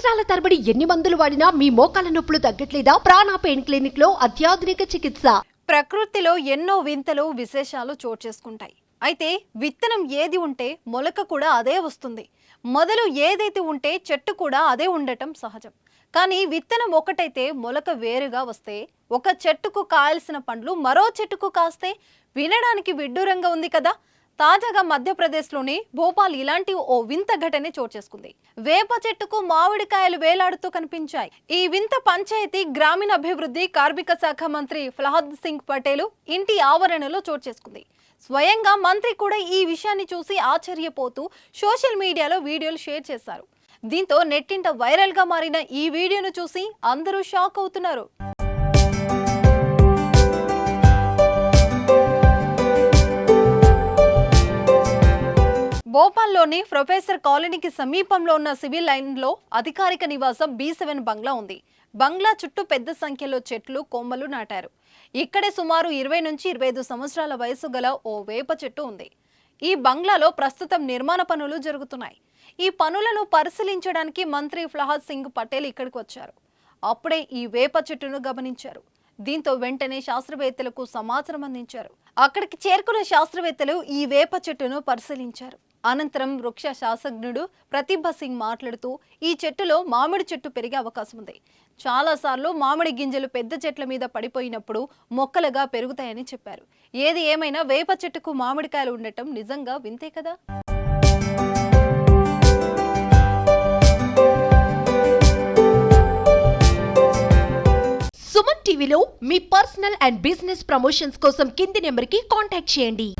సంవత్సరాల తరబడి ఎన్ని మందులు వాడినా మీ మోకాల నొప్పులు తగ్గట్లేదా? ప్రాణ పెయిన్ క్లినిక్ లో అత్యాధునిక చికిత్స. ప్రకృతిలో ఎన్నో వింతలు విశేషాలు చోటు చేసుకుంటాయి. అయితే విత్తనం ఏది ఉంటే మొలక కూడా అదే వస్తుంది. మొదలు ఏదైతే ఉంటే చెట్టు కూడా అదే ఉండటం సహజం. కానీ విత్తనం ఒకటైతే మొలక వేరుగా వస్తే ఒక చెట్టుకు కాయాల్సిన పండ్లు మరో చెట్టుకు కాస్తే వినడానికి విడ్డూరంగా ఉంది కదా. తాజాగా మధ్యప్రదేశ్లోని భోపాల్ ఇలాంటి ఓ వింత ఘటనే చోటు చేసుకుంది. వేప చెట్టుకు మామిడికాయలు వేలాడుతూ కనిపించాయి. ఈ వింత పంచాయతీ గ్రామీణాభివృద్ధి కార్మిక శాఖ మంత్రి ప్రహ్లాద్ సింగ్ పటేల్ ఇంటి ఆవరణలో చోటు చేసుకుంది. స్వయంగా మంత్రి కూడా ఈ విషయాన్ని చూసి ఆశ్చర్యపోతూ సోషల్ మీడియాలో వీడియోలు షేర్ చేశారు. దీంతో నెట్టింట వైరల్ గా మారిన ఈ వీడియోను చూసి అందరూ షాక్ అవుతున్నారు. భోపాల్లోని ప్రొఫెసర్ కాలనీకి సమీపంలో ఉన్న సివిల్ లైన్లో అధికారిక నివాసం B7 బంగ్లా ఉంది. బంగ్లా చుట్టూ పెద్ద సంఖ్యలో చెట్లు కొమ్మలు నాటారు. ఇక్కడే సుమారు 20 నుంచి 25 సంవత్సరాల వయసు గల ఓ వేప చెట్టు ఉంది. ఈ బంగ్లాలో ప్రస్తుతం నిర్మాణ పనులు జరుగుతున్నాయి. ఈ పనులను పరిశీలించడానికి మంత్రి ప్రహ్లాద్ సింగ్ పటేల్ ఇక్కడికి వచ్చారు. అప్పుడే ఈ వేప చెట్టును గమనించారు. దీంతో వెంటనే శాస్త్రవేత్తలకు సమాచారం అందించారు. అక్కడికి చేరుకున్న శాస్త్రవేత్తలు ఈ వేప చెట్టును పరిశీలించారు. అనంతరం వృక్ష శాస్త్రజ్ఞుడు ప్రతిభ సింగ్ మాట్లాడుతూ ఈ చెట్టులో మామిడి చెట్టు పెరిగే అవకాశం ఉంది. చాలాసార్లు మామిడి గింజలు పెద్ద చెట్ల మీద పడిపోయినప్పుడు మొక్కలుగా పెరుగుతాయని చెప్పారు. ఏది ఏమైనా వేప చెట్టుకు మామిడికాయలు ఉండటం నిజంగా వింతే కదా. సుమన్ టీవీలో మీ పర్సనల్ అండ్ బిజినెస్ ప్రమోషన్స్ కోసం కింది నెంబర్కి కాంటాక్ట్ చేయండి.